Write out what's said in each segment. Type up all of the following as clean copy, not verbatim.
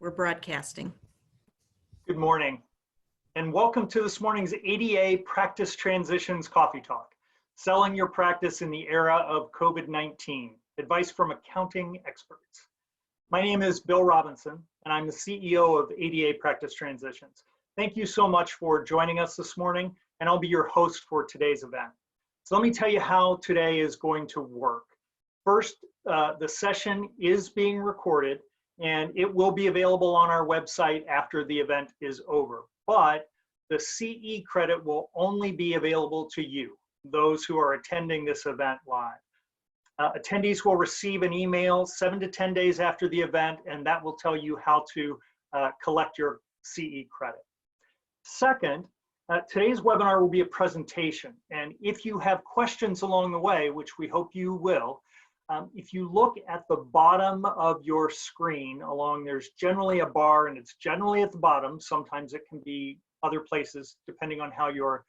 We're broadcasting. Good morning, and welcome to this morning's ADA Practice Transitions Coffee Talk, selling your practice in the era of COVID-19, advice from accounting experts. My name is Bill Robinson, and I'm the CEO of ADA Practice Transitions. Thank you so much for joining us this morning, and I'll be your host for today's event. So let me tell you how today is going to work. First, the session is being recorded, and it will be available on our website after the event is over. But the CE credit will only be available to you, those who are attending this event live. Attendees will receive an email 7 to 10 days after the event, and that will tell you how to collect your CE credit. Second, today's webinar will be a presentation, and if you have questions along the way, which we hope you will, if you look at the bottom of your screen, there's generally a bar, and it's generally at the bottom. Sometimes it can be other places depending on how your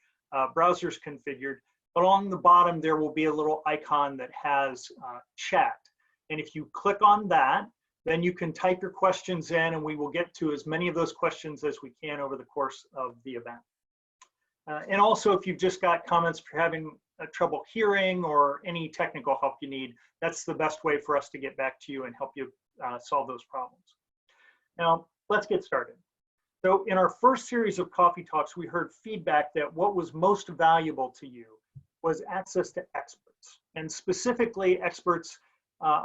browser is configured. But along the bottom, there will be a little icon that has chat. And if you click on that, then you can type your questions in, and we will get to as many of those questions as we can over the course of the event. And also, if you've just got comments, if you're having trouble hearing or any technical help you need, that's the best way for us to get back to you and help you solve those problems. Now, let's get started. So in our first series of coffee talks, we heard feedback that what was most valuable to you was access to experts, and specifically experts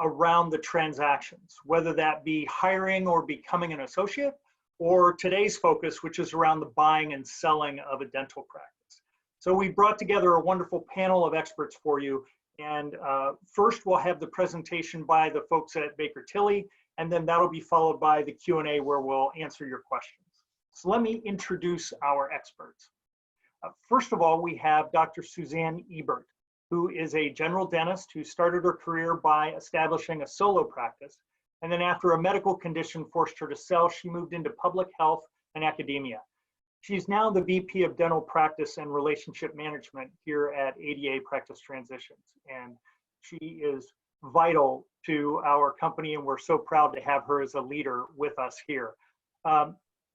around the transactions, whether that be hiring or becoming an associate, or today's focus, which is around the buying and selling of a dental practice. So we brought together a wonderful panel of experts for you. And first we'll have the presentation by the folks at Baker Tilly, and then that'll be followed by the Q&A where we'll answer your questions. So let me introduce our experts. First of all, we have Dr. Suzanne Ebert, who is a general dentist who started her career by establishing a solo practice. And then after a medical condition forced her to sell, she moved into public health and academia. She's now the VP of Dental Practice and Relationship Management here at ADA Practice Transitions. And she is vital to our company, and we're so proud to have her as a leader with us here.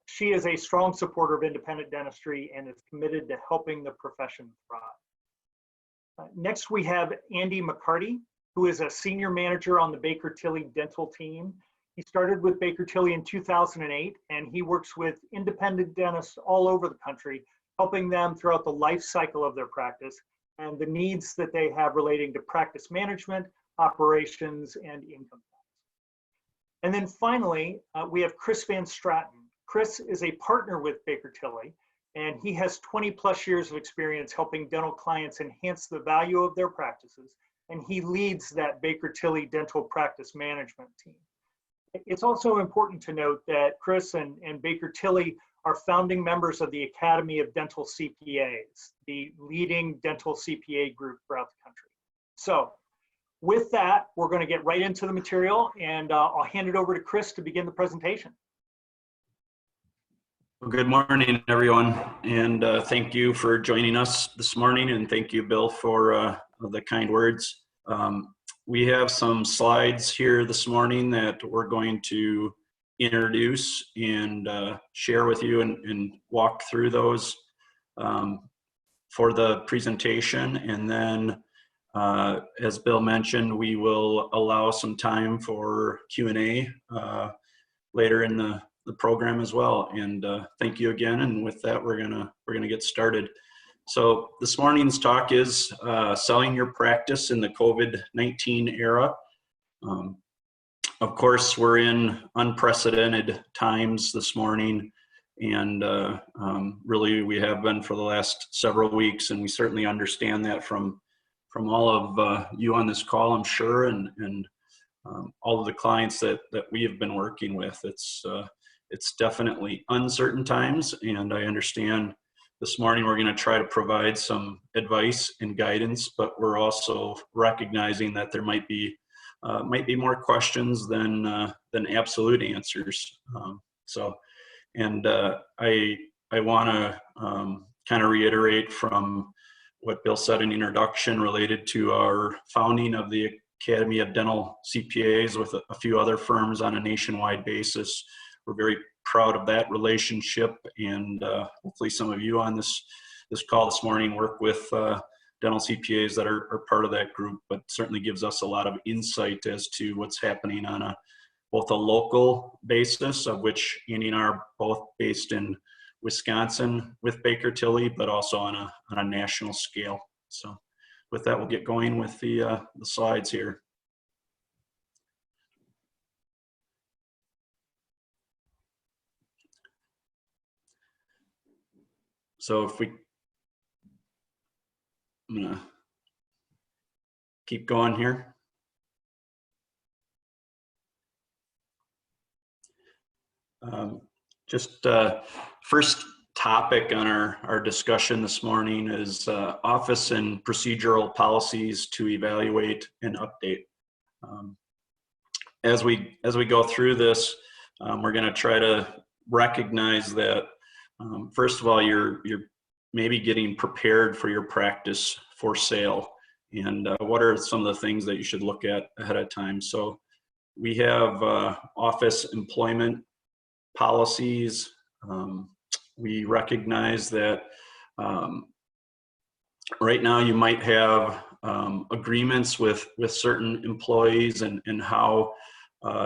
She is a strong supporter of independent dentistry and is committed to helping the profession thrive. Next, we have Andy McCarty, who is a senior manager on the Baker Tilly dental team. He started with Baker Tilly in 2008, and he works with independent dentists all over the country, helping them throughout the life cycle of their practice and the needs that they have relating to practice management, operations, and income tax. And then finally, we have Chris VanStraten. Chris is a partner with Baker Tilly, and he has 20+ years of experience helping dental clients enhance the value of their practices, and he leads that Baker Tilly dental practice management team. It's also important to note that Chris and Baker Tilly are founding members of the Academy of Dental CPAs, the leading dental CPA group throughout the country. So with that, we're going to get right into the material, and I'll hand it over to Chris to begin the presentation. Well, good morning, everyone, and thank you for joining us this morning, and thank you, Bill, for the kind words. We have some slides here this morning that we're going to introduce and share with you and walk through those for the presentation. And then, as Bill mentioned, we will allow some time for Q&A later in the program as well. And thank you again. And with that, we're gonna get started. So this morning's talk is selling your practice in the COVID-19 era. Of course, we're in unprecedented times this morning, and really we have been for the last several weeks, and we certainly understand that from all of you on this call, I'm sure, and all of the clients that we have been working with. It's definitely uncertain times, and I understand this morning we're going to try to provide some advice and guidance, but we're also recognizing that there might be more questions than absolute answers. I want to kind of reiterate from what Bill said in the introduction related to our founding of the Academy of Dental CPAs with a few other firms on a nationwide basis. we're very proud of that relationship, and hopefully some of you on this call this morning work with dental CPAs that are part of that group, but certainly gives us a lot of insight as to what's happening on both a local basis, of which Andy and I are both based in Wisconsin with Baker Tilly, but also on a national scale. So with that, we'll get going with the slides here. So if I'm gonna keep going here. First topic on our discussion this morning is office and procedural policies to evaluate and update. As we go through this, we're going to try to recognize that first of all, you're maybe getting prepared for your practice for sale, and what are some of the things that you should look at ahead of time. So we have office employment policies. We recognize that right now you might have agreements with certain employees and how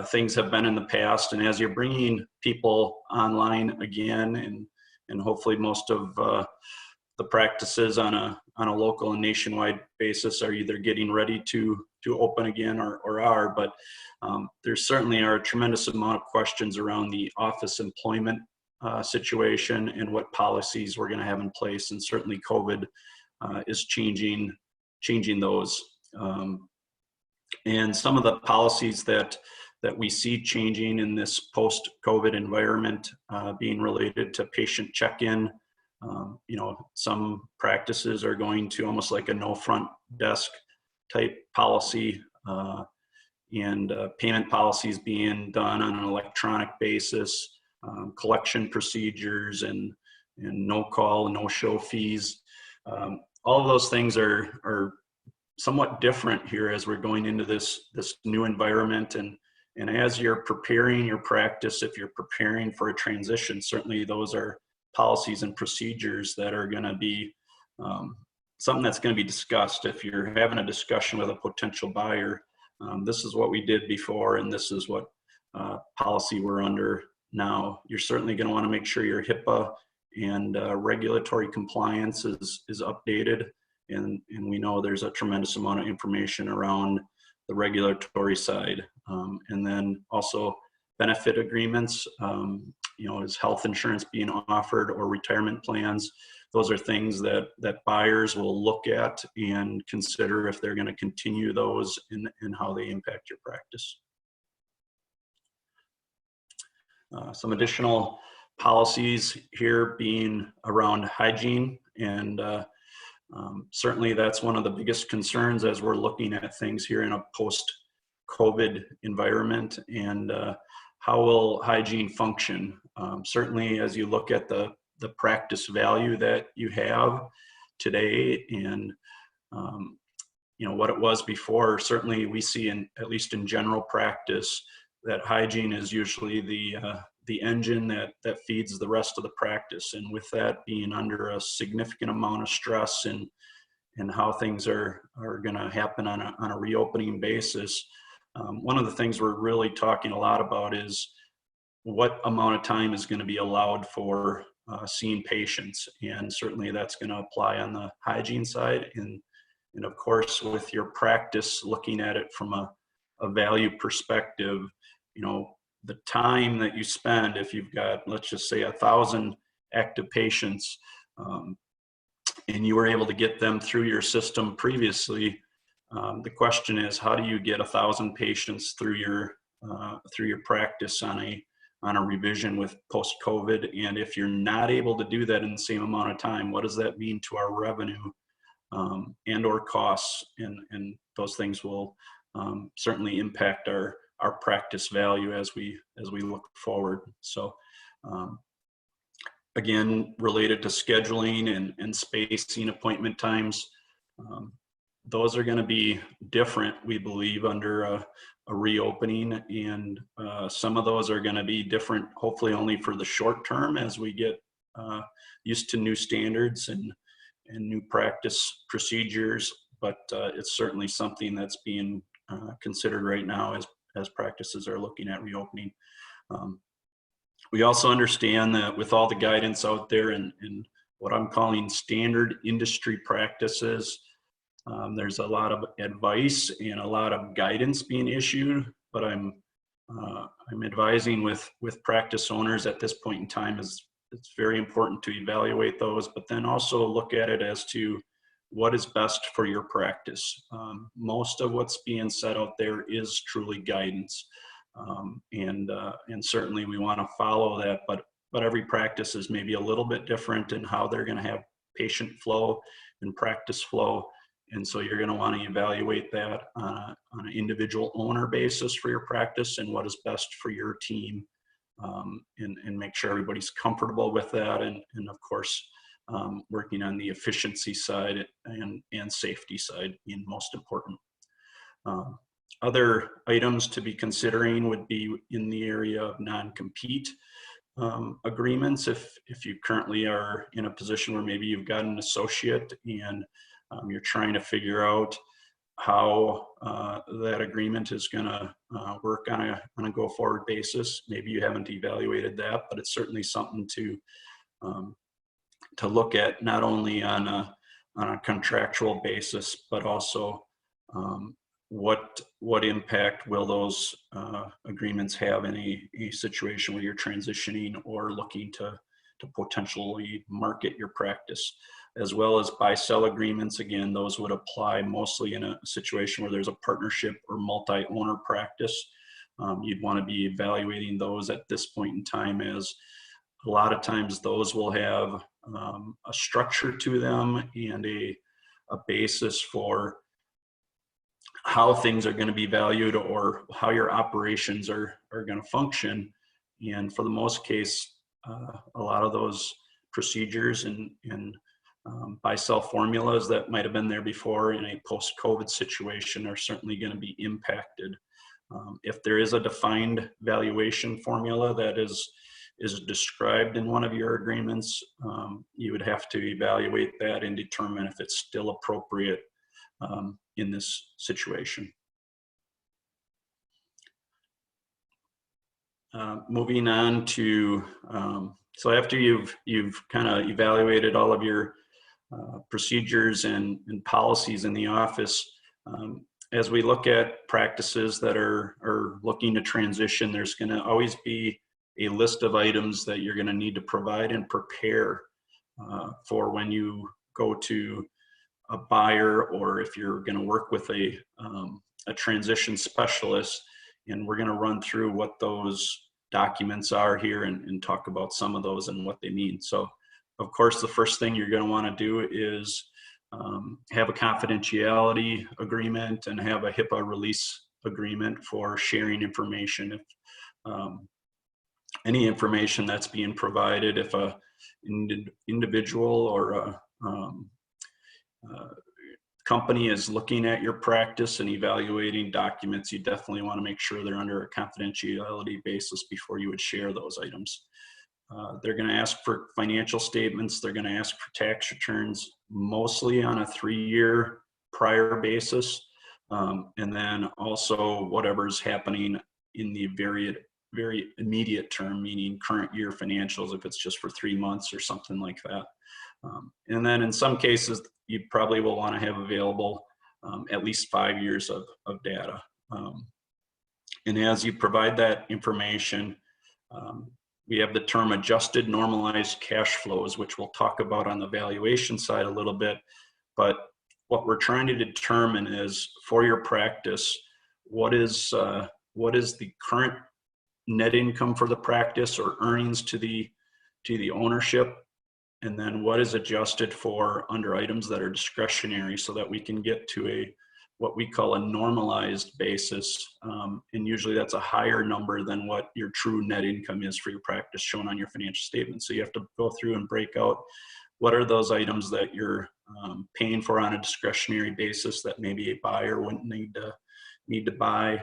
things have been in the past. And as you're bringing people online again, and hopefully most of the practices on a local and nationwide basis are either getting ready to open again or are, but there certainly are a tremendous amount of questions around the office employment situation and what policies we're going to have in place. And certainly COVID is changing those. And some of the policies that we see changing in this post-COVID environment being related to patient check-in. Some practices are going to almost like a no front desk type policy, and payment policies being done on an electronic basis, collection procedures and no call and no show fees. All of those things are somewhat different here as we're going into this new environment. And as you're preparing your practice, if you're preparing for a transition, certainly those are policies and procedures that are going to be something that's going to be discussed. If you're having a discussion with a potential buyer, this is what we did before, and this is what policy we're under now. You're certainly going to want to make sure your HIPAA and regulatory compliance is updated. And we know there's a tremendous amount of information around the regulatory side. And then also benefit agreements, is health insurance being offered or retirement plans. Those are things that buyers will look at and consider if they're going to continue those and how they impact your practice. Some additional policies here being around hygiene, and certainly that's one of the biggest concerns as we're looking at things here in a post-COVID environment, and how will hygiene function? Certainly as you look at the practice value that you have today and what it was before, certainly we see at least in general practice that hygiene is usually the engine that feeds the rest of the practice. And with that being under a significant amount of stress and how things are going to happen on a reopening basis, one of the things we're really talking a lot about is what amount of time is going to be allowed for seeing patients. And certainly that's going to apply on the hygiene side. And of course, with your practice, looking at it from a value perspective, the time that you spend, if you've got, let's just say 1,000 active patients, and you were able to get them through your system previously, the question is, how do you get 1,000 patients through your practice on a revision with post-COVID? And if you're not able to do that in the same amount of time, what does that mean to our revenue and or costs? And those things will certainly impact our practice value as we look forward. So again, related to scheduling and spacing appointment times, those are going to be different, we believe, under reopening, and some of those are going to be different, hopefully only for the short term as we get used to new standards and new practice procedures. But it's certainly something that's being considered right now as practices are looking at reopening. We also understand that with all the guidance out there and what I'm calling standard industry practices, there's a lot of advice and a lot of guidance being issued, but I'm advising with practice owners at this point in time is it's very important to evaluate those, but then also look at it as to what is best for your practice. Most of what's being said out there is truly guidance, and certainly we want to follow that, but every practice is maybe a little bit different in how they're going to have patient flow and practice flow. And so you're going to want to evaluate that on an individual owner basis for your practice and what is best for your team, and make sure everybody's comfortable with that. And of course, working on the efficiency side and safety side being most important. Other items to be considering would be in the area of non-compete agreements. If you currently are in a position where maybe you've got an associate and you're trying to figure out how that agreement is going to work on a go-forward basis. Maybe you haven't evaluated that, but it's certainly something to look at, not only on a contractual basis, but also what impact will those agreements have in a situation where you're transitioning or looking to potentially market your practice, as well as buy-sell agreements. Again, those would apply mostly in a situation where there's a partnership or multi-owner practice. You'd want to be evaluating those at this point in time, as a lot of times those will have a structure to them and a basis for how things are going to be valued or how your operations are going to function. And for the most case, a lot of those procedures and buy-sell formulas that might have been there before in a post-COVID situation are certainly going to be impacted. If there is a defined valuation formula that is described in one of your agreements, you would have to evaluate that and determine if it's still appropriate in this situation. Moving on to, so after you've kind of evaluated all of your procedures and policies in the office, as we look at practices that are looking to transition, there's going to always be a list of items that you're going to need to provide and prepare for when you go to a buyer, or if you're going to work with a transition specialist. And we're going to run through what those documents are here and talk about some of those and what they mean. So of course, the first thing you're going to want to do is have a confidentiality agreement and have a HIPAA release agreement for sharing information. If any information that's being provided, if a individual or a company is looking at your practice and evaluating documents, you definitely want to make sure they're under a confidentiality basis before you would share those items. They're going to ask for financial statements. They're going to ask for tax returns, mostly on a 3-year prior basis. And then also whatever's happening in the very immediate term, meaning current year financials, if it's just for 3 months or something like that. And then in some cases, you probably will want to have available at least 5 years of data. And as you provide that information, we have the term adjusted normalized cash flows, which we'll talk about on the valuation side a little bit. But what we're trying to determine is, for your practice, what is the current net income for the practice or earnings to the ownership, and then what is adjusted for under items that are discretionary, so that we can get to what we call a normalized basis. And usually that's a higher number than what your true net income is for your practice shown on your financial statement. So you have to go through and break out what are those items that you're paying for on a discretionary basis that maybe a buyer wouldn't need to buy.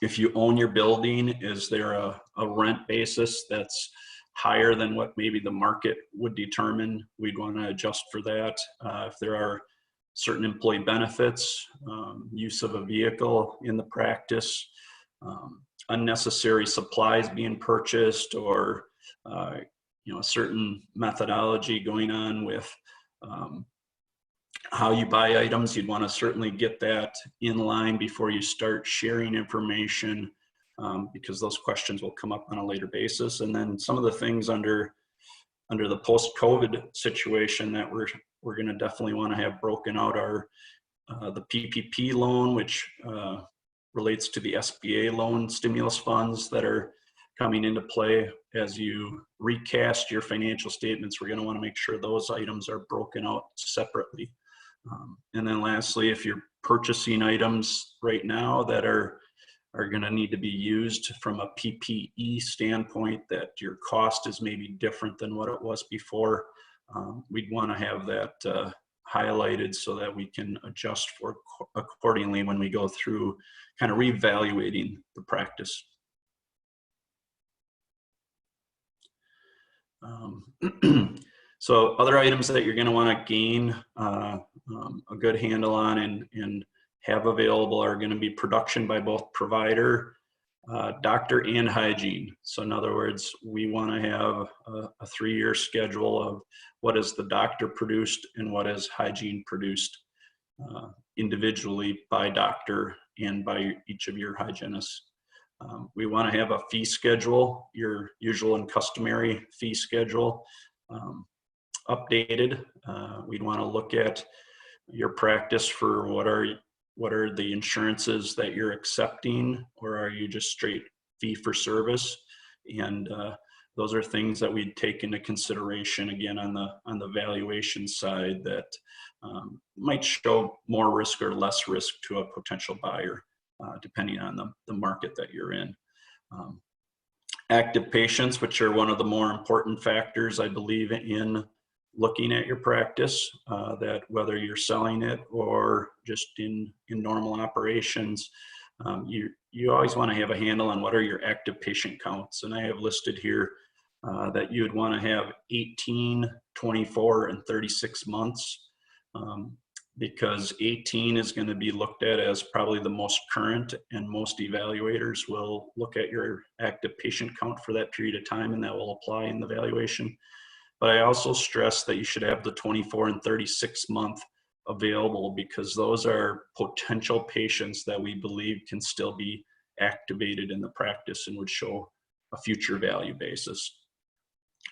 If you own your building, is there a rent basis that's higher than what maybe the market would determine? We'd want to adjust for that. If there are certain employee benefits, use of a vehicle in the practice, unnecessary supplies being purchased, or a certain methodology going on with how you buy items, you'd want to certainly get that in line before you start sharing information, because those questions will come up on a later basis. And then some of the things under the post-COVID situation that we're going to definitely want to have broken out are the PPP loan, which relates to the SBA loan stimulus funds that are coming into play. As you recast your financial statements, we're going to want to make sure those items are broken out separately. And then lastly, if you're purchasing items right now that are going to need to be used from a PPE standpoint, that your cost is maybe different than what it was before, we'd want to have that highlighted so that we can adjust for accordingly when we go through kind of reevaluating the practice. So other items that you're going to want to gain a good handle on and have available are going to be production by both provider, doctor, and hygiene. So in other words, we want to have a 3-year schedule of what is the doctor produced and what is hygiene produced individually by doctor and by each of your hygienists. We want to have a fee schedule, your usual and customary fee schedule, updated. We'd want to look at your practice for what are the insurances that you're accepting, or are you just straight fee for service? And those are things that we'd take into consideration again on the valuation side that might show more risk or less risk to a potential buyer, depending on the market that you're in. Active patients, which are one of the more important factors, I believe, in looking at your practice, that whether you're selling it or just in normal operations, you always want to have a handle on what are your active patient counts. And I have listed here that you would want to have 18, 24, and 36 months, because 18 is going to be looked at as probably the most current, and most evaluators will look at your active patient count for that period of time, and that will apply in the valuation. But I also stress that you should have the 24 and 36 month available, because those are potential patients that we believe can still be activated in the practice and would show a future value basis.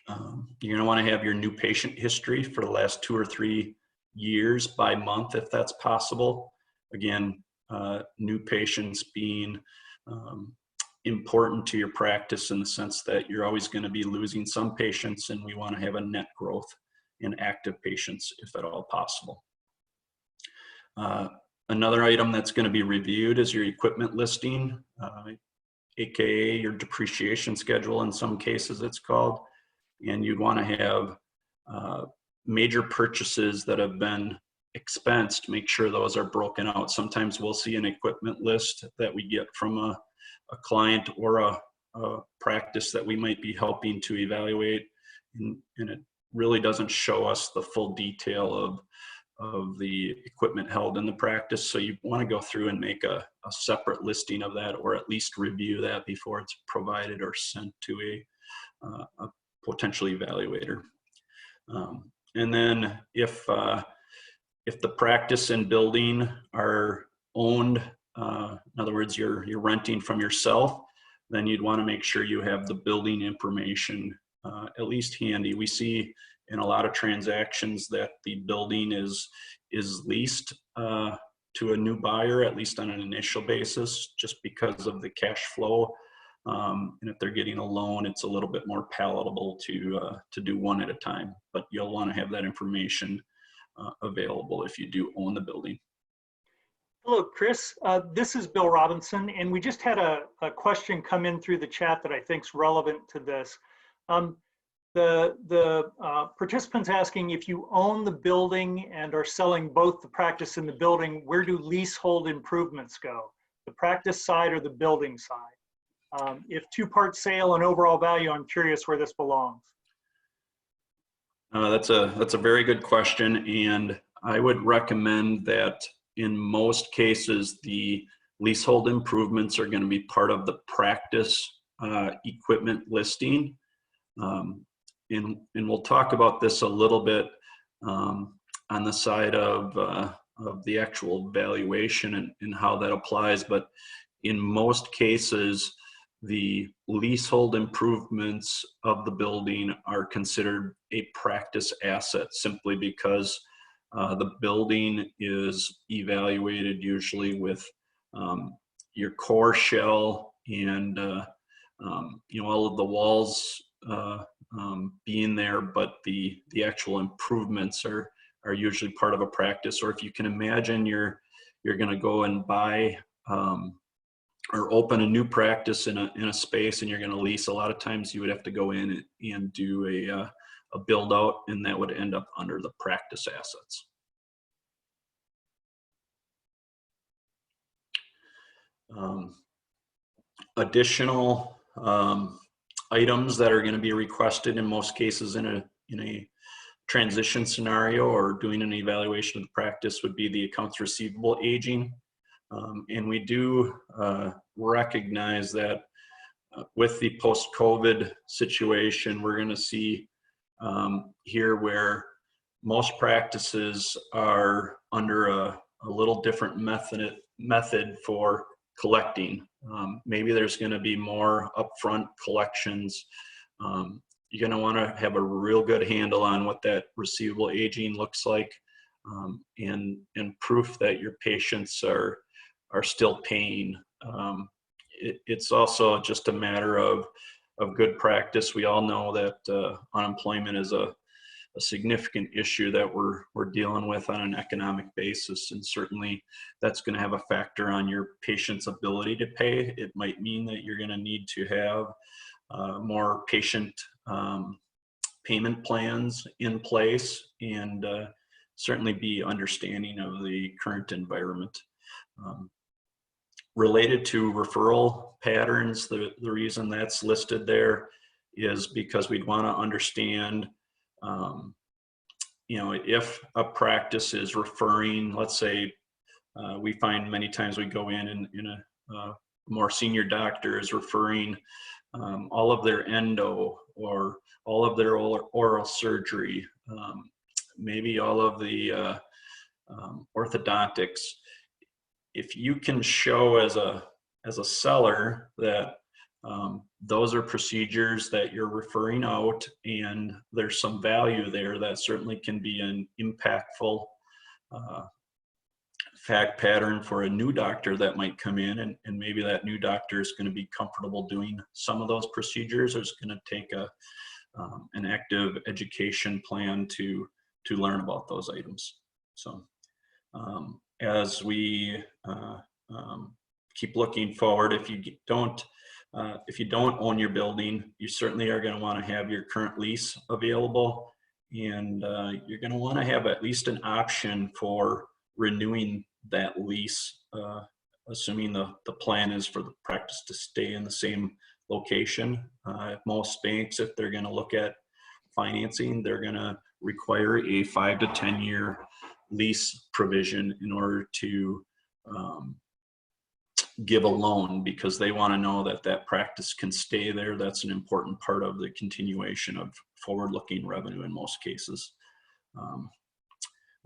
You're going to want to have your new patient history for the last 2 or 3 years by month, if that's possible. Again, new patients being important to your practice in the sense that you're always going to be losing some patients, and we want to have a net growth in active patients if at all possible. Another item that's going to be reviewed is your equipment listing, aka your depreciation schedule in some cases it's called. And you'd want to have major purchases that have been expensed, make sure those are broken out. Sometimes we'll see an equipment list that we get from a client or a practice that we might be helping to evaluate, and it really doesn't show us the full detail of the equipment held in the practice. So you want to go through and make a separate listing of that, or at least review that before it's provided or sent to a potential evaluator. And then if the practice and building are owned, in other words, you're renting from yourself, then you'd want to make sure you have the building information at least handy. We see in a lot of transactions that the building is leased to a new buyer, at least on an initial basis, just because of the cash flow. And if they're getting a loan, it's a little bit more palatable to do one at a time. But you'll want to have that information available if you do own the building. Hello, Chris. This is Bill Robinson, and we just had a question come in through the chat that I think is relevant to this. The participant's asking, if you own the building and are selling both the practice and the building, where do leasehold improvements go? the practice side or the building side? If two-part sale and overall value, I'm curious where this belongs. That's a very good question, and I would recommend that in most cases the leasehold improvements are going to be part of the practice equipment listing, and we'll talk about this a little bit on the side of the actual valuation and how that applies. But in most cases, the leasehold improvements of the building are considered a practice asset simply because the building is evaluated usually with your core shell and all of the walls being there, but the actual improvements are usually part of a practice. Or if you can imagine you're going to go and buy or open a new practice in a space and you're going to lease, a lot of times you would have to go in and do a build out, and that would end up under the practice assets. Additional items that are going to be requested in most cases in a transition scenario or doing an evaluation of the practice would be the accounts receivable aging. And we do recognize that with the post-COVID situation, we're going to see here where most practices are under a little different method for collecting. Maybe there's going to be more upfront collections. You're going to want to have a real good handle on what that receivable aging looks like, and proof that your patients are still paying. It's also just a matter of good practice. We all know that unemployment is a significant issue that we're dealing with on an economic basis, and certainly that's going to have a factor on your patient's ability to pay. It might mean that you're going to need to have more patient payment plans in place, and certainly be understanding of the current environment. Related to referral patterns, the reason that's listed there is because we'd want to understand, if a practice is referring, let's say, we find many times we go in a more senior doctor is referring all of their endo or all of their oral surgery, maybe all of the orthodontics. If you can show as a seller that those are procedures that you're referring out and there's some value there, that certainly can be an impactful fact pattern for a new doctor that might come in, and maybe that new doctor is going to be comfortable doing some of those procedures, or is going to take an active education plan to learn about those items. So as we keep looking forward, if you don't own your building, you certainly are going to want to have your current lease available, and you're going to want to have at least an option for renewing that lease, assuming the plan is for the practice to stay in the same location. Most banks, if they're going to look at financing, they're going to require a 5 to 10 year lease provision in order to give a loan, because they want to know that that practice can stay there. That's an important part of the continuation of forward-looking revenue in most cases.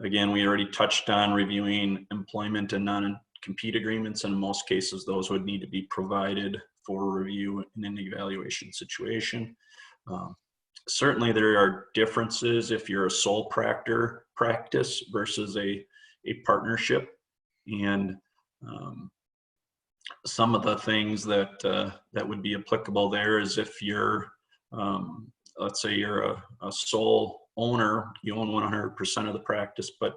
Again, we already touched on reviewing employment and non-compete agreements. In most cases, those would need to be provided for review in an evaluation situation. Certainly there are differences if you're a sole practice versus a partnership, and some of the things that would be applicable there is if you're, let's say you're a sole owner, you own 100% of the practice, but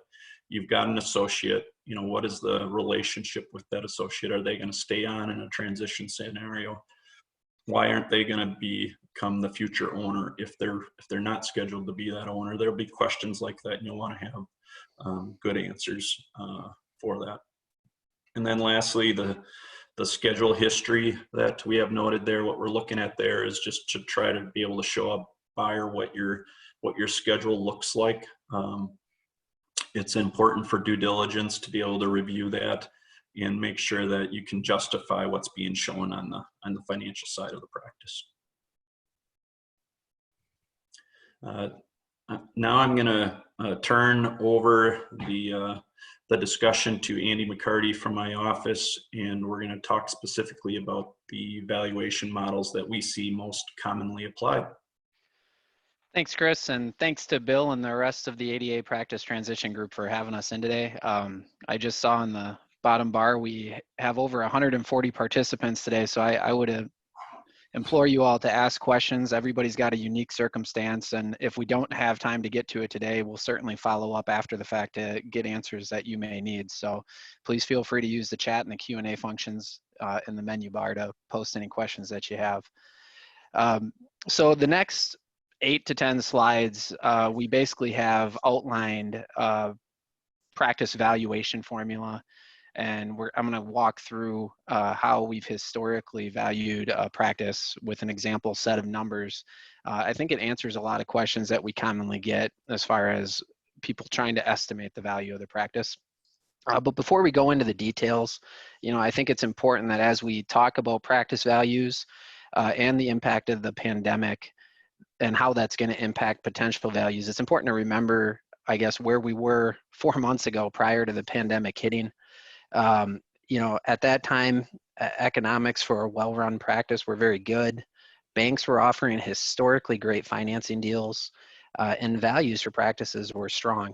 you've got an associate. What is the relationship with that associate? Are they going to stay on in a transition scenario? Why aren't they going to become the future owner if they're not scheduled to be that owner? There'll be questions like that, and you'll want to have good answers for that. And then lastly, the schedule history that we have noted there, what we're looking at there is just to try to be able to show a buyer what your schedule looks like. It's important for due diligence to be able to review that and make sure that you can justify what's being shown on the financial side of the practice. Now I'm going to turn over the discussion to Andy McCarty from my office, and we're going to talk specifically about the valuation models that we see most commonly applied. Thanks, Chris, and thanks to Bill and the rest of the ADA Practice Transition Group for having us in today. I just saw in the bottom bar we have over 140 participants today, so I would implore you all to ask questions. Everybody's got a unique circumstance, and if we don't have time to get to it today, we'll certainly follow up after the fact to get answers that you may need. So please feel free to use the chat and the Q&A functions in the menu bar to post any questions that you have. So the next 8 to 10 slides, we basically have outlined practice valuation formula, and I'm going to walk through how we've historically valued a practice with an example set of numbers. I think it answers a lot of questions that we commonly get as far as people trying to estimate the value of the practice. But before we go into the details, I think it's important that as we talk about practice values and the impact of the pandemic and how that's going to impact potential values, it's important to remember, I guess, where we were 4 months ago prior to the pandemic hitting. At that time, economics for a well-run practice were very good. Banks were offering historically great financing deals, and values for practices were strong.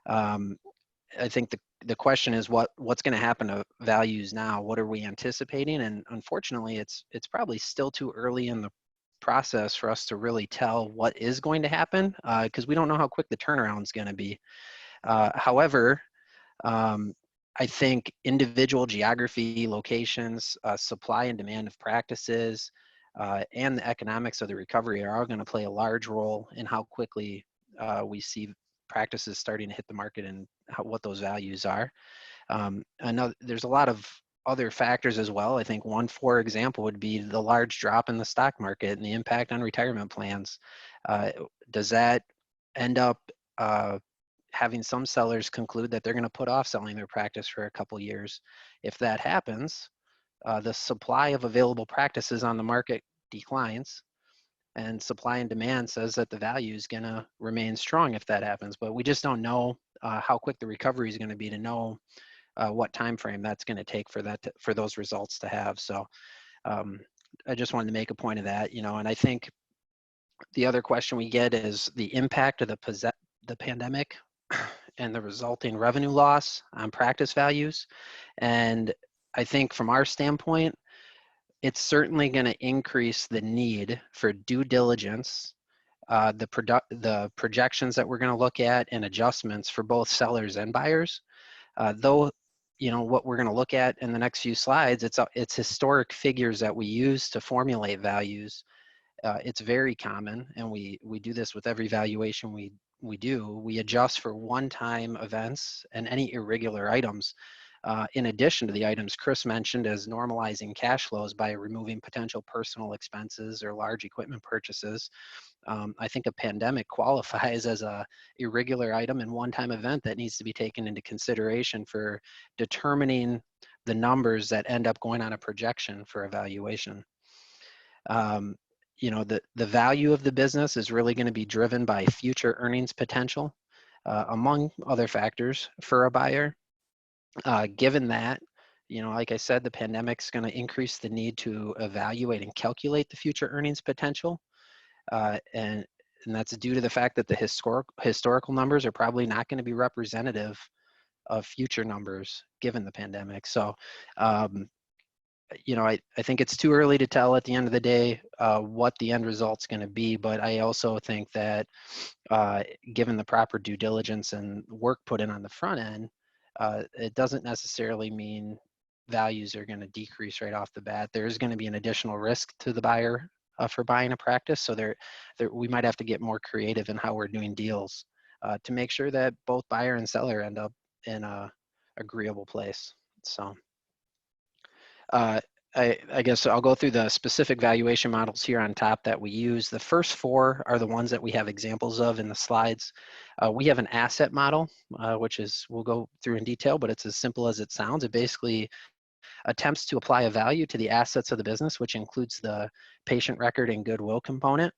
I think the question is what's going to happen to values now? What are we anticipating? And unfortunately, it's probably still too early in the process for us to really tell what is going to happen because we don't know how quick the turnaround is going to be. However, I think individual geography, locations, supply and demand of practices, and the economics of the recovery are all going to play a large role in how quickly we see practices starting to hit the market and what those values are. I know there's a lot of other factors as well. I think one, for example, would be the large drop in the stock market and the impact on retirement plans. Does that end up having some sellers conclude that they're going to put off selling their practice for a couple years? If that happens, the supply of available practices on the market declines, and supply and demand says that the value is going to remain strong if that happens. But we just don't know how quick the recovery is going to be to know what time frame that's going to take for those results to have. So I just wanted to make a point of that, and I think the other question we get is the impact of the pandemic and the resulting revenue loss on practice values. And I think from our standpoint, it's certainly going to increase the need for due diligence, the projections that we're going to look at, and adjustments for both sellers and buyers. Though, what we're going to look at in the next few slides, it's historic figures that we use to formulate values. It's very common, and we do this with every valuation we do. We adjust for one-time events and any irregular items, in addition to the items Chris mentioned as normalizing cash flows by removing potential personal expenses or large equipment purchases. I think a pandemic qualifies as a irregular item and one-time event that needs to be taken into consideration for determining the numbers that end up going on a projection for evaluation. The value of the business is really going to be driven by future earnings potential, among other factors for a buyer. Given that, like I said, the pandemic's going to increase the need to evaluate and calculate the future earnings potential. And that's due to the fact that the historical numbers are probably not going to be representative of future numbers given the pandemic. So, I think it's too early to tell at the end of the day what the end result's going to be, but I also think that given the proper due diligence and work put in on the front end, it doesn't necessarily mean values are going to decrease right off the bat. There is going to be an additional risk to the buyer for buying a practice, so we might have to get more creative in how we're doing deals to make sure that both buyer and seller end up in a agreeable place. So I guess I'll go through the specific valuation models here on top that we use. The first four are the ones that we have examples of in the slides. We have an asset model, which is, we'll go through in detail, but it's as simple as it sounds. It basically attempts to apply a value to the assets of the business, which includes the patient record and goodwill component.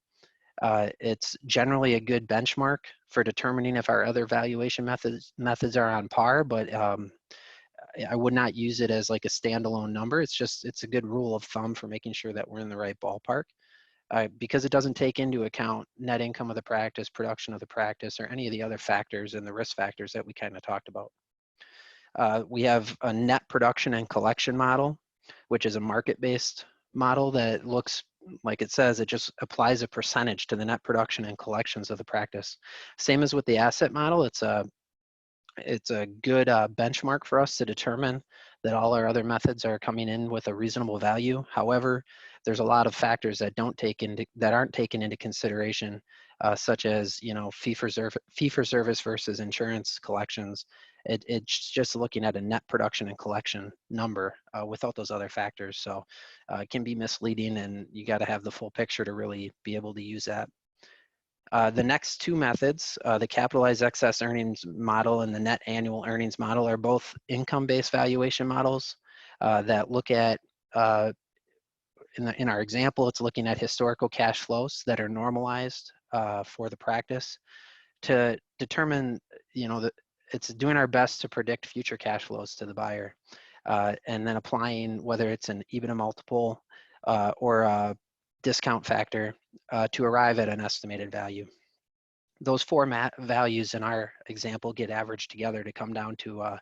It's generally a good benchmark for determining if our other valuation methods are on par, but I would not use it as like a standalone number. It's a good rule of thumb for making sure that we're in the right ballpark. Because it doesn't take into account net income of the practice, production of the practice, or any of the other factors and the risk factors that we kind of talked about. We have a net production and collection model, which is a market-based model that looks like it says, it just applies a percentage to the net production and collections of the practice. Same as with the asset model, it's a good benchmark for us to determine that all our other methods are coming in with a reasonable value. However, there's a lot of factors that aren't taken into consideration, such as fee for service versus insurance collections. It's just looking at a net production and collection number without those other factors. So it can be misleading, and you got to have the full picture to really be able to use that. The next two methods, the capitalized excess earnings model and the net annual earnings model, are both income-based valuation models that look at, in our example, it's looking at historical cash flows that are normalized for the practice to determine, it's doing our best to predict future cash flows to the buyer, and then applying whether it's an EBITDA multiple or a discount factor to arrive at an estimated value. Those four values in our example get averaged together to come down to a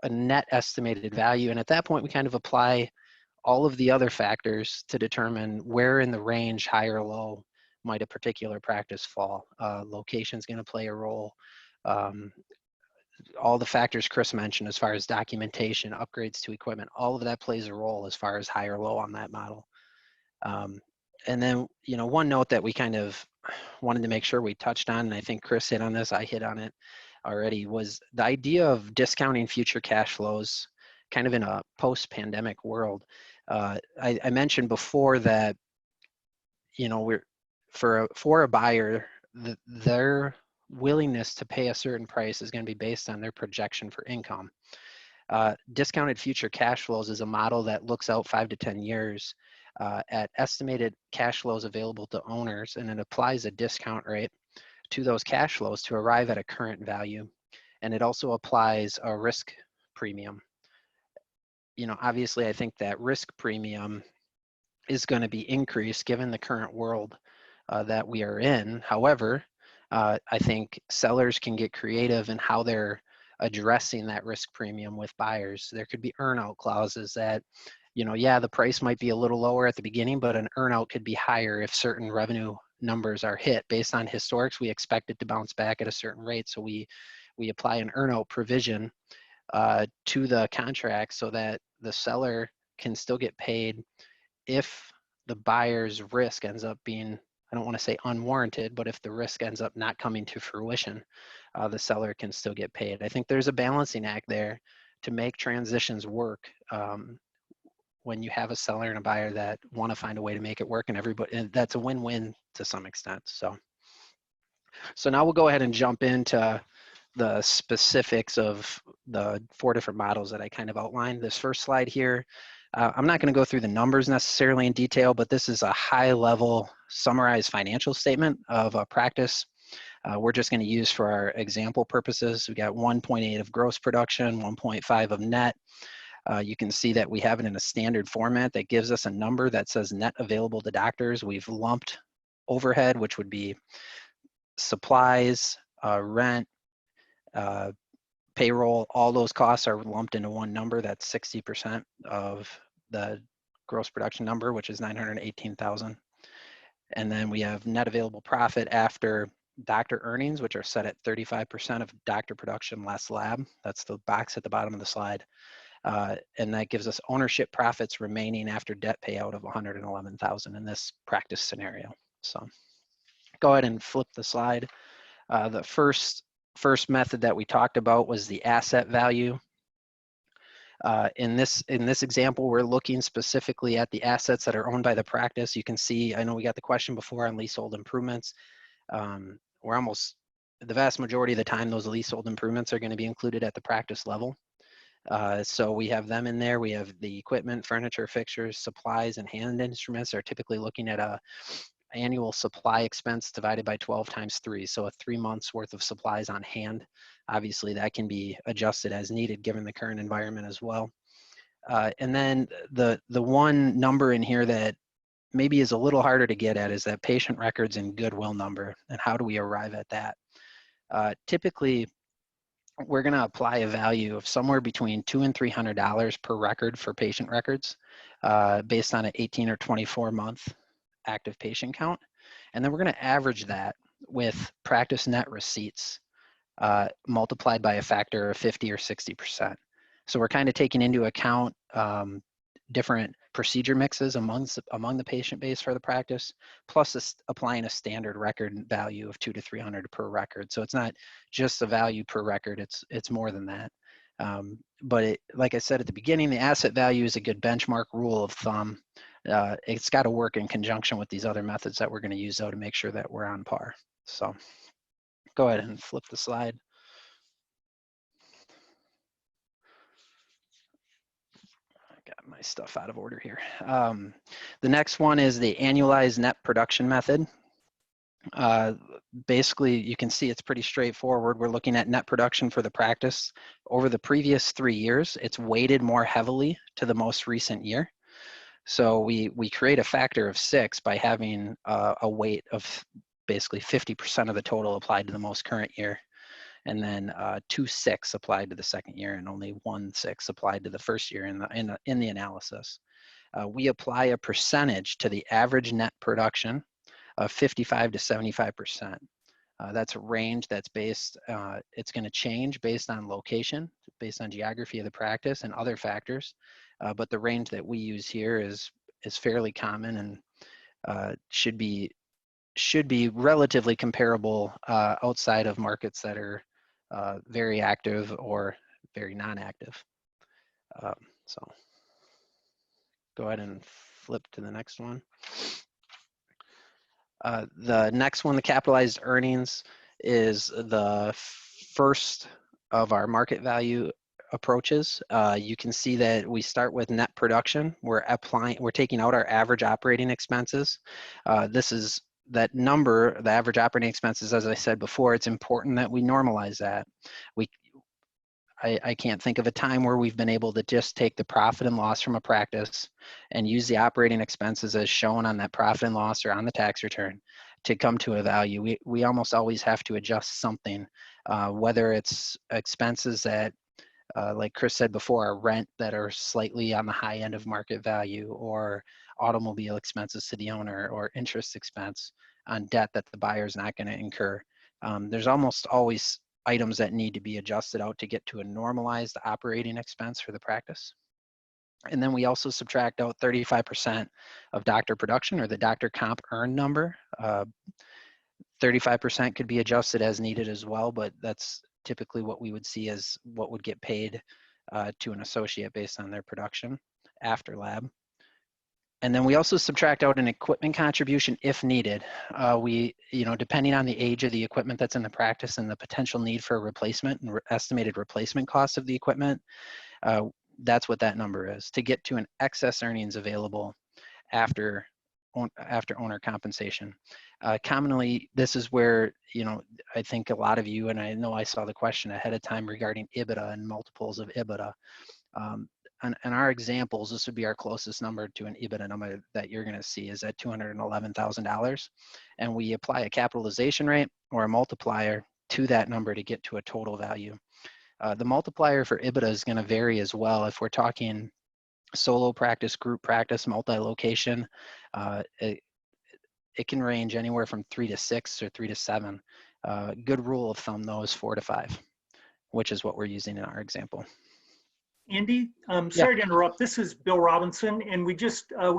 net estimated value. And at that point, we kind of apply all of the other factors to determine where in the range, high or low, might a particular practice fall. Location is going to play a role. All the factors Chris mentioned as far as documentation, upgrades to equipment, all of that plays a role as far as high or low on that model. And then, one note that we kind of wanted to make sure we touched on, and I think Chris hit on this, I hit on it already, was the idea of discounting future cash flows kind of in a post-pandemic world. I mentioned before that, we're for a buyer, their willingness to pay a certain price is going to be based on their projection for income. Discounted future cash flows is a model that looks out 5 to 10 years at estimated cash flows available to owners, and it applies a discount rate to those cash flows to arrive at a current value. And it also applies a risk premium. Obviously, I think that risk premium is going to be increased given the current world that we are in. However, I think sellers can get creative in how they're addressing that risk premium with buyers. There could be earnout clauses that, the price might be a little lower at the beginning, but an earnout could be higher if certain revenue numbers are hit. Based on historics, we expect it to bounce back at a certain rate. So we apply an earnout provision to the contract so that the seller can still get paid if the buyer's risk ends up being, I don't want to say unwarranted, but if the risk ends up not coming to fruition, the seller can still get paid. I think there's a balancing act there to make transitions work when you have a seller and a buyer that want to find a way to make it work, and that's a win-win to some extent. So now we'll go ahead and jump into the specifics of the four different models that I kind of outlined. This first slide here, I'm not going to go through the numbers necessarily in detail, but this is a high-level summarized financial statement of a practice. We're just going to use for our example purposes. We got 1.8 of gross production, 1.5 of net. You can see that we have it in a standard format that gives us a number that says net available to doctors. We've lumped overhead, which would be supplies, rent, payroll. All those costs are lumped into one number. That's 60% of the gross production number, which is 918,000. And then we have net available profit after doctor earnings, which are set at 35% of doctor production less lab. That's the box at the bottom of the slide. And that gives us ownership profits remaining after debt payout of 111,000 in this practice scenario. So go ahead and flip the slide. The first method that we talked about was the asset value. In this example, we're looking specifically at the assets that are owned by the practice. You can see, I know we got the question before on leasehold improvements. We're almost, the vast majority of the time, those leasehold improvements are going to be included at the practice level. So we have them in there. We have the equipment, furniture, fixtures, supplies, and hand instruments are typically looking at a annual supply expense divided by 12 times 3. So a 3 months worth of supplies on hand. Obviously that can be adjusted as needed given the current environment as well. And then the one number in here that maybe is a little harder to get at is that patient records and goodwill number, and how do we arrive at that? Typically, we're going to apply a value of somewhere between $200 and $300 per record for patient records based on an 18 or 24 month active patient count. And then we're going to average that with practice net receipts multiplied by a factor of 50 or 60%. So we're kind of taking into account different procedure mixes among the patient base for the practice, plus applying a standard record value of $200 to $300 per record. So it's not just the value per record, it's more than that. But like I said at the beginning, the asset value is a good benchmark rule of thumb. It's got to work in conjunction with these other methods that we're going to use though to make sure that we're on par. So go ahead and flip the slide. Got my stuff out of order here. The next one is the annualized net production method. Basically, you can see it's pretty straightforward. We're looking at net production for the practice. Over the previous 3 years, it's weighted more heavily to the most recent year. So we create a factor of 6 by having a weight of basically 50% of the total applied to the most current year. And then 2/6 applied to the second year, and only 1/6 applied to the first year in the analysis. We apply a percentage to the average net production of 55 to 75%. That's a range that's based. It's going to change based on location, based on geography of the practice, and other factors. But the range that we use here is fairly common and should be relatively comparable outside of markets that are very active or very non-active. So go ahead and flip to the next one. The next one, the capitalized earnings, is the first of our market value approaches. You can see that we start with net production. We're taking out our average operating expenses. This is that number, the average operating expenses, as I said before, it's important that we normalize that. I can't think of a time where we've been able to just take the profit and loss from a practice and use the operating expenses as shown on that profit and loss or on the tax return to come to a value. We almost always have to adjust something, whether it's expenses that, like Chris said before, are rent that are slightly on the high end of market value, or automobile expenses to the owner, or interest expense on debt that the buyer is not going to incur. There's almost always items that need to be adjusted out to get to a normalized operating expense for the practice. And then we also subtract out 35% of doctor production, or the doctor comp earned number. 35% could be adjusted as needed as well, but that's typically what we would see as what would get paid to an associate based on their production after lab. And then we also subtract out an equipment contribution if needed. Depending on the age of the equipment that's in the practice and the potential need for a replacement and estimated replacement cost of the equipment, that's what that number is, to get to an excess earnings available after owner compensation. Commonly, this is where, I think a lot of you, and I know I saw the question ahead of time regarding EBITDA and multiples of EBITDA. And our examples, this would be our closest number to an EBITDA number that you're going to see is at $211,000. And we apply a capitalization rate or a multiplier to that number to get to a total value. The multiplier for EBITDA is going to vary as well. If we're talking solo practice, group practice, multi-location, it can range anywhere from 3 to 6 or 3 to 7. Good rule of thumb though is 4 to 5, which is what we're using in our example. Andy, sorry to interrupt. This is Bill Robinson, and we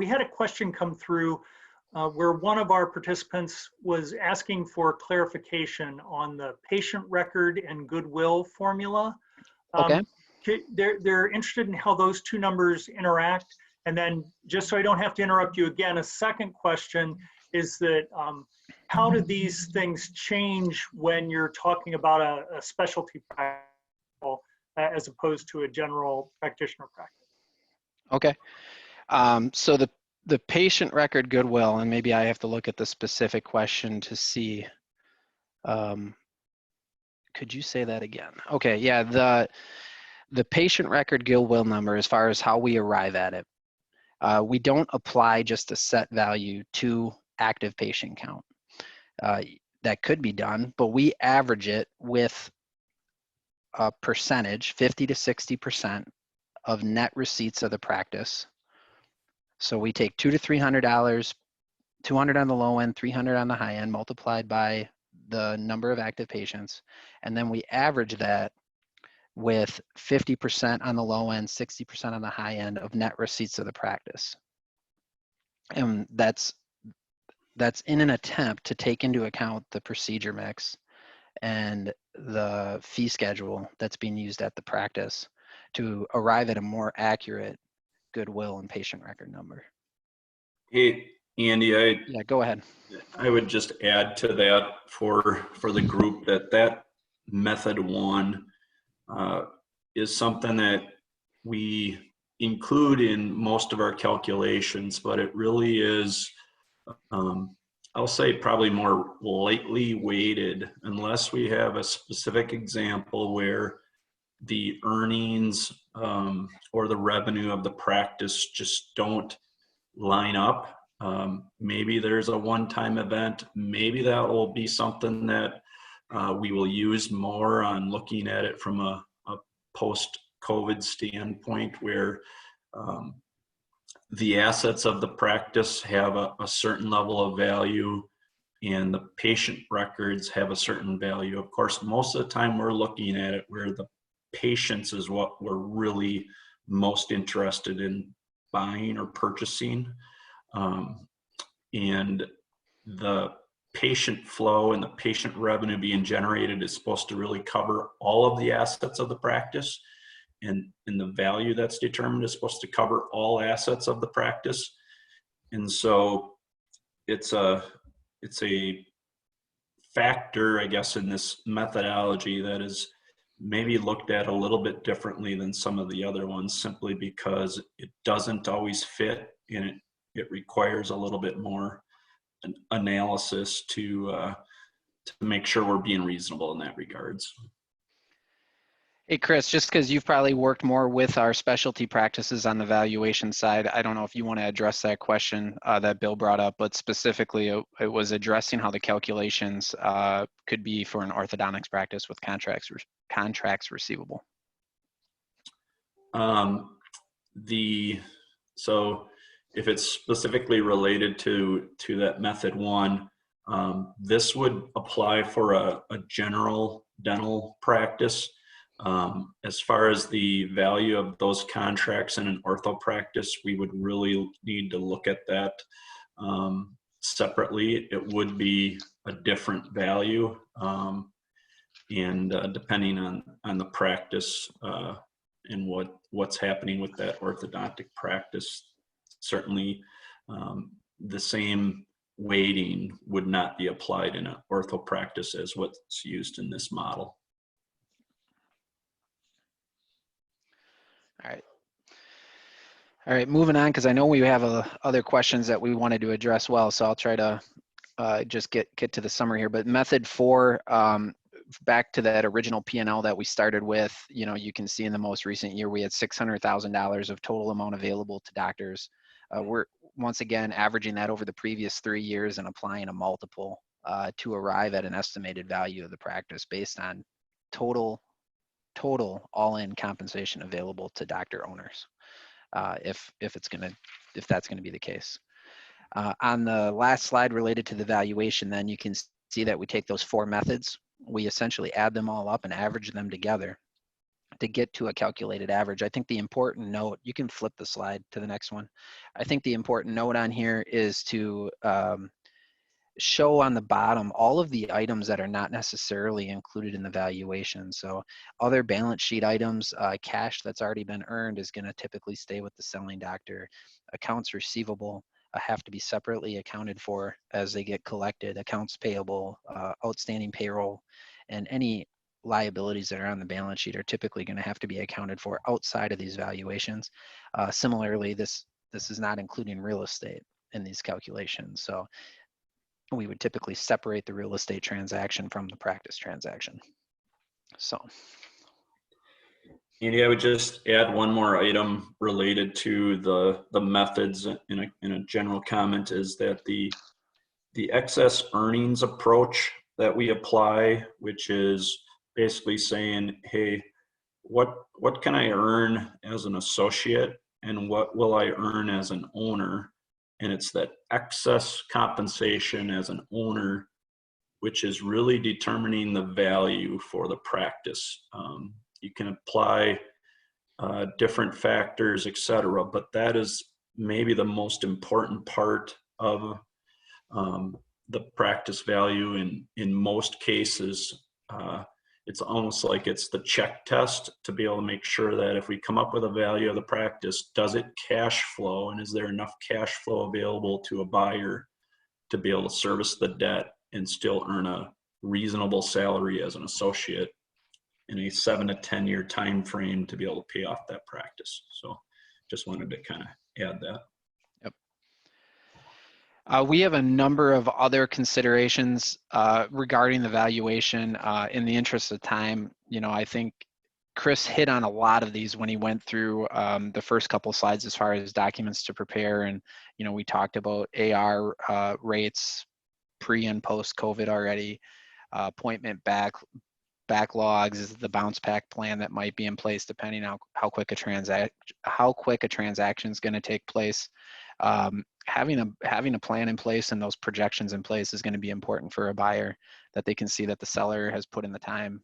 had a question come through where one of our participants was asking for clarification on the patient record and goodwill formula. Okay. they're interested in how those two numbers interact. And then just so I don't have to interrupt you again, a second question is that how do these things change when you're talking about a specialty practice as opposed to a general practitioner practice? Okay. So the patient record goodwill, and maybe I have to look at the specific question to see. Could you say that again? Okay, yeah, the patient record goodwill number, as far as how we arrive at it, we don't apply just a set value to active patient count. That could be done, but we average it with a percentage, 50 to 60% of net receipts of the practice. So we take $200 to $300, 200 on the low end, 300 on the high end, multiplied by the number of active patients, and then we average that with 50% on the low end, 60% on the high end of net receipts of the practice. And that's in an attempt to take into account the procedure mix and the fee schedule that's being used at the practice to arrive at a more accurate goodwill and patient record number. Hey, Andy, Yeah, go ahead. I would just add to that for the group that method one is something that we include in most of our calculations, but it really is, I'll say probably more lightly weighted unless we have a specific example where the earnings or the revenue of the practice just don't line up. Maybe there's a one-time event. Maybe that will be something that we will use more on looking at it from a post-COVID standpoint, where the assets of the practice have a certain level of value and the patient records have a certain value. Of course, most of the time we're looking at it where the patients is what we're really most interested in buying or purchasing. And the patient flow and the patient revenue being generated is supposed to really cover all of the assets of the practice, and the value that's determined is supposed to cover all assets of the practice. And so it's a factor, I guess, in this methodology that is maybe looked at a little bit differently than some of the other ones, simply because it doesn't always fit, and it requires a little bit more analysis to make sure we're being reasonable in that regards. Hey, Chris, just because you've probably worked more with our specialty practices on the valuation side, I don't know if you want to address that question that Bill brought up, but specifically it was addressing how the calculations could be for an orthodontics practice with contracts receivable. So if it's specifically related to that method one, this would apply for a general dental practice. As far as the value of those contracts in an ortho practice, we would really need to look at that separately. It would be a different value, and depending on the practice and what's happening with that orthodontic practice, certainly the same weighting would not be applied in an ortho practice as what's used in this model. All right, moving on, because I know we have other questions that we wanted to address well, so I'll try to just get to the summary here. But method 4, back to that original P&L that we started with, you can see in the most recent year we had $600,000 of total amount available to doctors. We're once again averaging that over the previous 3 years and applying a multiple to arrive at an estimated value of the practice based on total all-in compensation available to doctor owners, if that's going to be the case. On the last slide related to the valuation, then you can see that we take those 4 methods, we essentially add them all up and average them together to get to a calculated average. I think the important note, you can flip the slide to the next one. I think the important note on here is to show on the bottom all of the items that are not necessarily included in the valuation. So other balance sheet items, cash that's already been earned is going to typically stay with the selling doctor. Accounts receivable have to be separately accounted for as they get collected. Accounts payable, outstanding payroll, and any liabilities that are on the balance sheet are typically going to have to be accounted for outside of these valuations. Similarly, this is not including real estate in these calculations. So we would typically separate the real estate transaction from the practice transaction. So. Andy, I would just add one more item related to the methods in a general comment is that the excess earnings approach that we apply, which is basically saying, hey, what can I earn as an associate and what will I earn as an owner? And it's that excess compensation as an owner, which is really determining the value for the practice. You can apply different factors, et cetera, but that is maybe the most important part of the practice value. In most cases, it's almost like it's the check test to be able to make sure that if we come up with a value of the practice, does it cash flow, and is there enough cash flow available to a buyer to be able to service the debt and still earn a reasonable salary as an associate in a 7 to 10 year time frame to be able to pay off that practice. So just wanted to kind of add that. We have a number of other considerations regarding the valuation. In the interest of time, I think Chris hit on a lot of these when he went through the first couple slides as far as documents to prepare. And, we talked about AR rates pre and post COVID already, appointment backlogs is the bounce back plan that might be in place depending on how quick a transaction is going to take place. Having a plan in place and those projections in place is going to be important for a buyer, that they can see that the seller has put in the time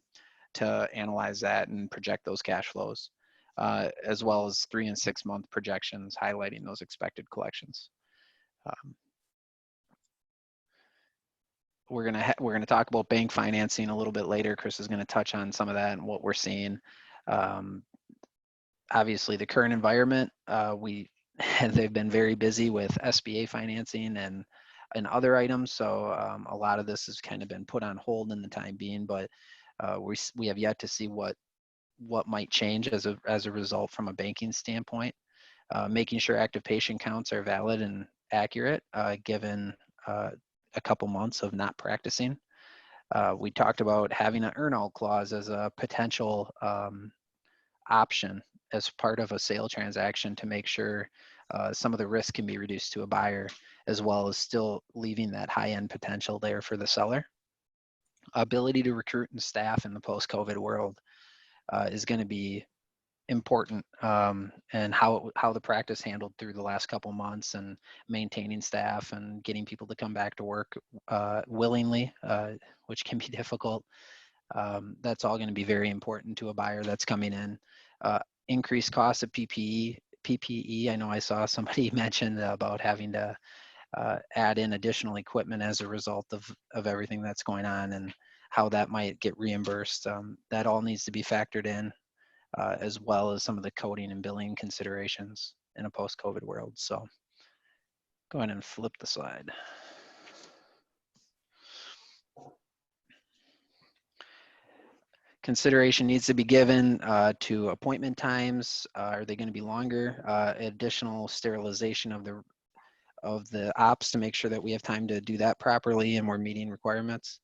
to analyze that and project those cash flows, as well as 3 and 6 month projections highlighting those expected collections. We're gonna talk about bank financing a little bit later. Chris is going to touch on some of that and what we're seeing. Obviously, the current environment, they've been very busy with SBA financing and other items. So a lot of this has kind of been put on hold in the time being, but we have yet to see what might change as a result from a banking standpoint. Making sure active patient counts are valid and accurate, given a couple months of not practicing. We talked about having an earn-out clause as a potential option as part of a sale transaction to make sure some of the risk can be reduced to a buyer, as well as still leaving that high-end potential there for the seller. Ability to recruit and staff in the post-COVID world is going to be important, and how the practice handled through the last couple months and maintaining staff and getting people to come back to work willingly, which can be difficult. That's all going to be very important to a buyer that's coming in. Increased costs of PPE. I know I saw somebody mention about having to add in additional equipment as a result of everything that's going on and how that might get reimbursed. That all needs to be factored in, as well as some of the coding and billing considerations in a post-COVID world. So go ahead and flip the slide. Consideration needs to be given to appointment times. Are they going to be longer? Additional sterilization of the ops to make sure that we have time to do that properly and we're meeting requirements.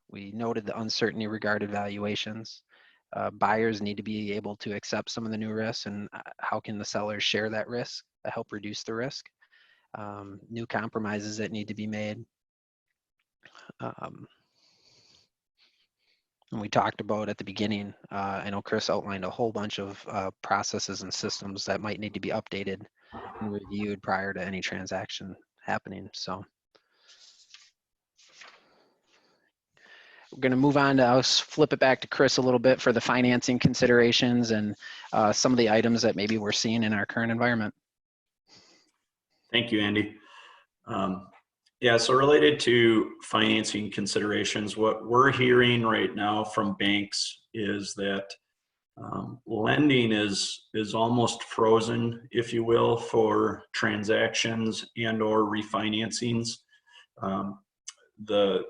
We noted the uncertainty regarding valuations. Buyers need to be able to accept some of the new risks, and how can the sellers share that risk to help reduce the risk? New compromises that need to be made. And we talked about at the beginning, I know Chris outlined a whole bunch of processes and systems that might need to be updated and reviewed prior to any transaction happening. So we're going to move on to, I'll flip it back to Chris a little bit for the financing considerations and some of the items that maybe we're seeing in our current environment. Thank you, Andy. Yeah, so related to financing considerations, what we're hearing right now from banks is that lending is almost frozen, if you will, for transactions and or refinancings. Um, the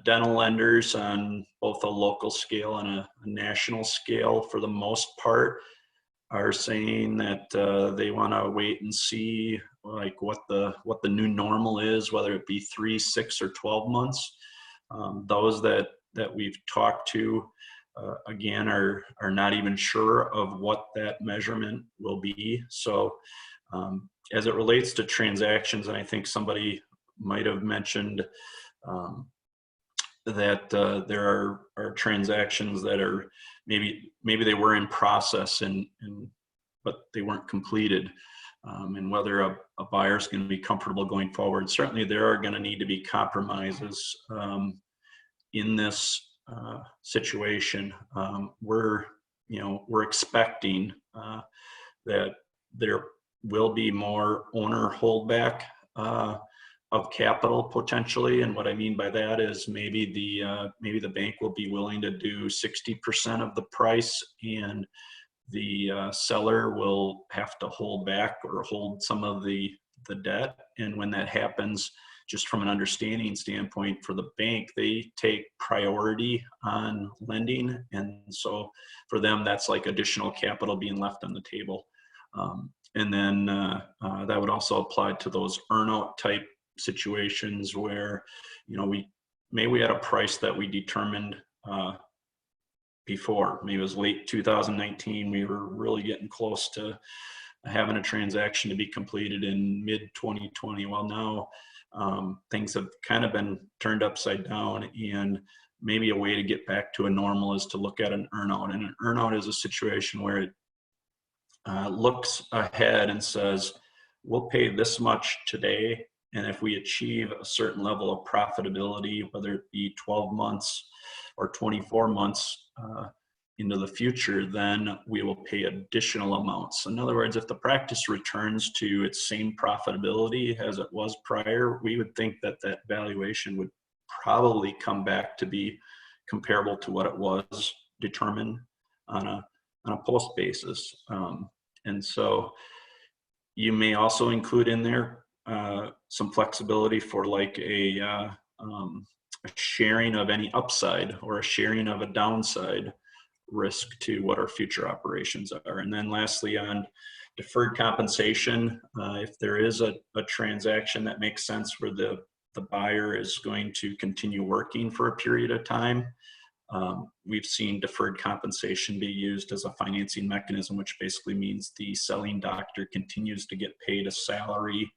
dental lenders on both a local scale and a national scale, for the most part, are saying that they want to wait and see like what the new normal is, whether it be 3, 6, or 12 months. Those that we've talked to, again, are not even sure of what that measurement will be. So as it relates to transactions, and I think somebody might have mentioned that there are transactions that are maybe they were in process and but they weren't completed, and whether a buyer is going to be comfortable going forward. Certainly there are going to need to be compromises in this situation. We're expecting that there will be more owner holdback of capital potentially, and what I mean by that is maybe the bank will be willing to do 60% of the price, and the seller will have to hold back or hold some of the debt. And when that happens, just from an understanding standpoint for the bank, they take priority on lending, and so for them that's like additional capital being left on the table. And then that would also apply to those earnout type situations where we had a price that we determined before. Maybe it was late 2019. We were really getting close to having a transaction to be completed in mid 2020. Well, now things have kind of been turned upside down, and maybe a way to get back to a normal is to look at an earnout. And an earnout is a situation where it looks ahead and says, we'll pay this much today, and if we achieve a certain level of profitability, whether it be 12 months or 24 months into the future, then we will pay additional amounts. In other words, if the practice returns to its same profitability as it was prior, we would think that that valuation would probably come back to be comparable to what it was determined on a post basis. And so you may also include in there some flexibility for like a sharing of any upside or a sharing of a downside risk to what our future operations are. And then lastly, on deferred compensation, if there is a transaction that makes sense where the buyer is going to continue working for a period of time, we've seen deferred compensation be used as a financing mechanism, which basically means the selling doctor continues to get paid a salary,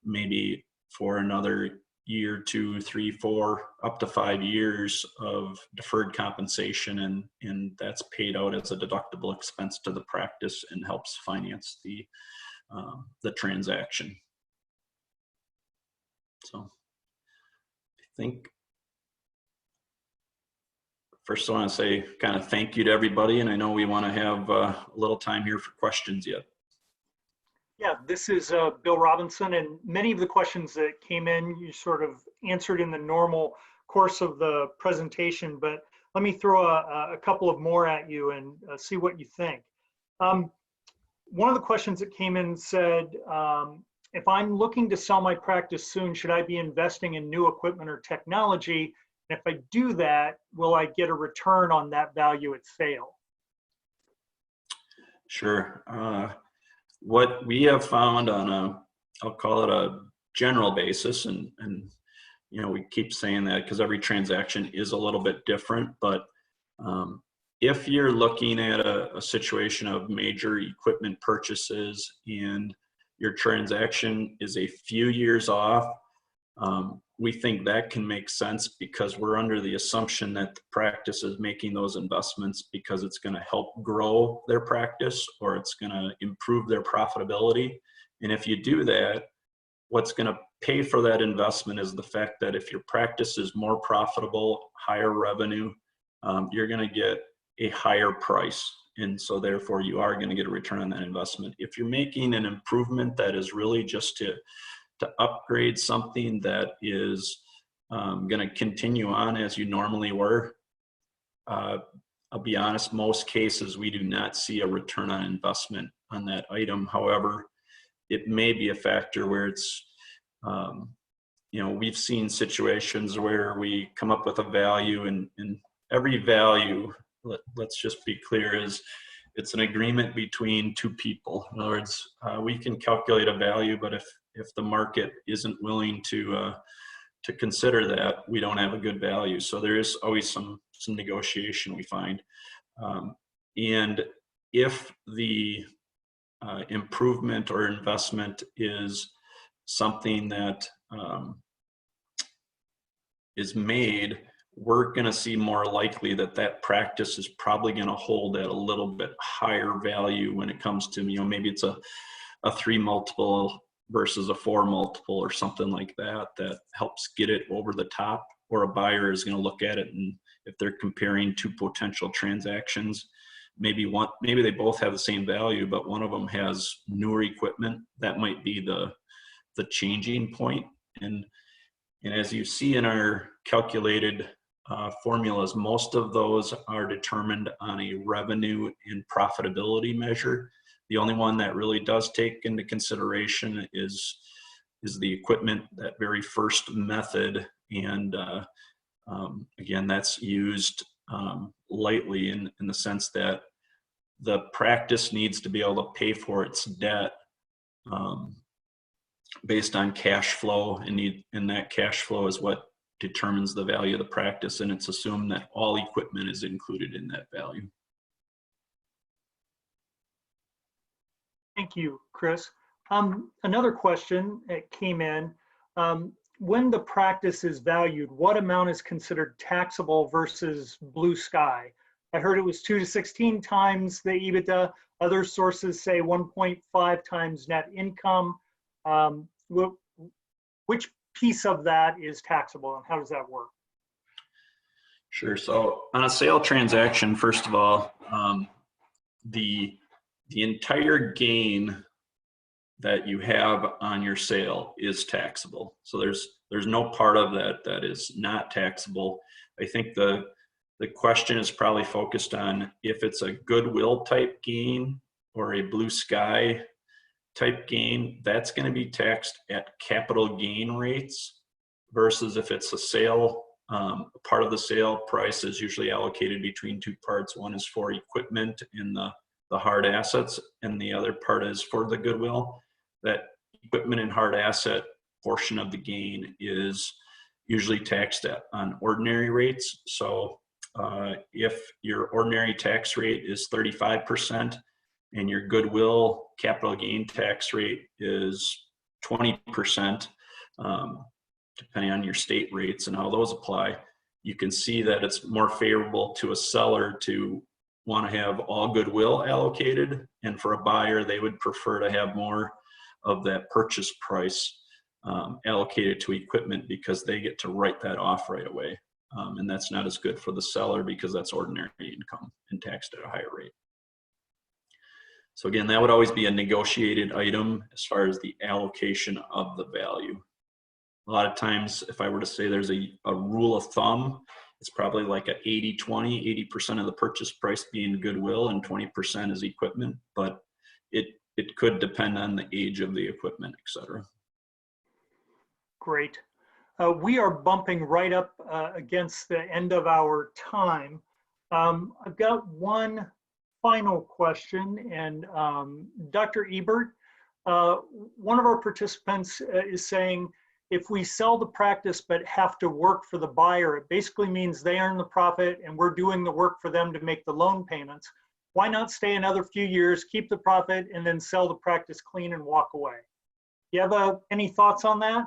maybe for another year, 2, 3, 4, up to 5 years of deferred compensation, and that's paid out as a deductible expense to the practice and helps finance the transaction. So I think first I want to say kind of thank you to everybody, and I know we want to have a little time here for questions yet. Yeah, this is Bill Robinson, and many of the questions that came in, you sort of answered in the normal course of the presentation, but let me throw a couple of more at you and see what you think. One of the questions that came in said, if I'm looking to sell my practice soon, should I be investing in new equipment or technology? And if I do that, will I get a return on that value at sale? Sure. What we have found on I'll call it a general basis, and we keep saying that because every transaction is a little bit different, but if you're looking at a situation of major equipment purchases and your transaction is a few years off, we think that can make sense because we're under the assumption that the practice is making those investments because it's going to help grow their practice or it's going to improve their profitability. And if you do that, what's going to pay for that investment is the fact that if your practice is more profitable, higher revenue, you're going to get a higher price. And so therefore you are going to get a return on that investment. If you're making an improvement that is really just to to upgrade something that is going to continue on as you normally were, I'll be honest, most cases we do not see a return on investment on that item. However, it may be a factor where it's, you know, we've seen situations where we come up with a value, and every value, let's just be clear, is it's an agreement between two people. In other words, we can calculate a value, but if the market isn't willing to consider that, we don't have a good value. So there is always some negotiation, we find. And if the improvement or investment is something that is made, we're going to see more likely that that practice is probably going to hold at a little bit higher value when it comes to, you know, maybe it's a 3 multiple versus a 4 multiple or something like that, that helps get it over the top. Or a buyer is going to look at it, and if they're comparing two potential transactions, maybe they both have the same value, but one of them has newer equipment, that might be the changing point. And as you see in our calculated formulas, most of those are determined on a revenue and profitability measure. The only one that really does take into consideration is the equipment, that very first method. And again, that's used lightly in the sense that the practice needs to be able to pay for its debt based on cash flow, and that cash flow is what determines the value of the practice, and it's assumed that all equipment is included in that value. Thank you, Chris. Another question that came in, when the practice is valued, what amount is considered taxable versus blue sky? I heard it was 2 to 16 times the EBITDA. Other sources say 1.5 times net income. Which piece of that is taxable, and how does that work? Sure. So on a sale transaction, first of all, the entire gain that you have on your sale is taxable. So there's no part of that is not taxable. I think the question is probably focused on if it's a goodwill type gain or a blue sky type gain, that's going to be taxed at capital gain rates, versus if it's a sale, part of the sale price is usually allocated between two parts. One is for equipment and the hard assets, and the other part is for the goodwill. That equipment and hard asset portion of the gain is usually taxed on ordinary rates. So if your ordinary tax rate is 35% and your goodwill capital gain tax rate is 20%, depending on your state rates and how those apply, you can see that it's more favorable to a seller to want to have all goodwill allocated, and for a buyer, they would prefer to have more of that purchase price allocated to equipment, because they get to write that off right away. And that's not as good for the seller because that's ordinary income and taxed at a higher rate. So again, that would always be a negotiated item as far as the allocation of the value. A lot of times, if I were to say there's a rule of thumb, it's probably like a 80-20, 80% of the purchase price being goodwill and 20% is equipment, but it could depend on the age of the equipment, et cetera. Great. We are bumping right up against the end of our time. I've got one final question, and Dr. Ebert, one of our participants is saying, if we sell the practice but have to work for the buyer, it basically means they earn the profit and we're doing the work for them to make the loan payments. Why not stay another few years, keep the profit, and then sell the practice clean and walk away? You have any thoughts on that?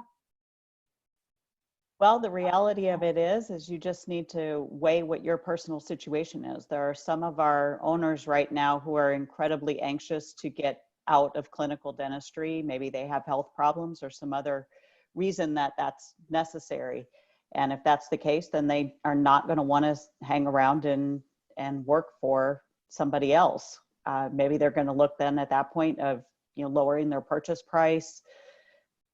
Well, the reality of it is you just need to weigh what your personal situation is. There are some of our owners right now who are incredibly anxious to get out of clinical dentistry. Maybe they have health problems or some other reason that that's necessary. And if that's the case, then they are not going to want to hang around and work for somebody else. Maybe they're going to look then at that point of, lowering their purchase price,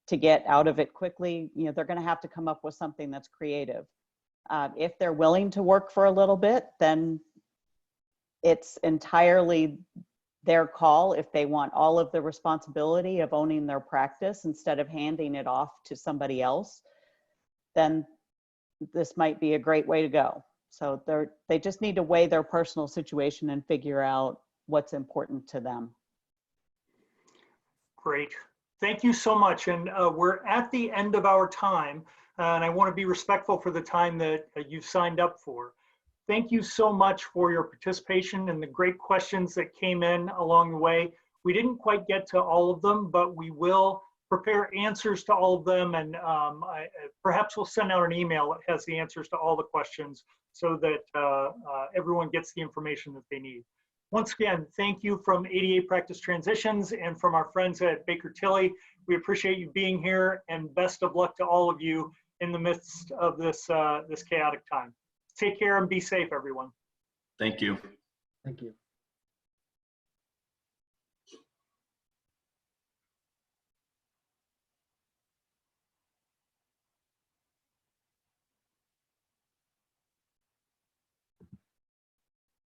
to get out of it quickly, you know, they're going to have to come up with something that's creative. If they're willing to work for a little bit, then it's entirely their call. If they want all of the responsibility of owning their practice instead of handing it off to somebody else, then this might be a great way to go. So they just need to weigh their personal situation and figure out what's important to them. Great. Thank you so much. And we're at the end of our time, and I want to be respectful for the time that you've signed up for. Thank you so much for your participation and the great questions that came in along the way. We didn't quite get to all of them, but we will prepare answers to all of them, and perhaps we'll send out an email that has the answers to all the questions so that everyone gets the information that they need. Once again, thank you from ADA Practice Transitions and from our friends at Baker Tilly. We appreciate you being here, and best of luck to all of you in the midst of this, this chaotic time. Take care and be safe, everyone. Thank you. Thank you.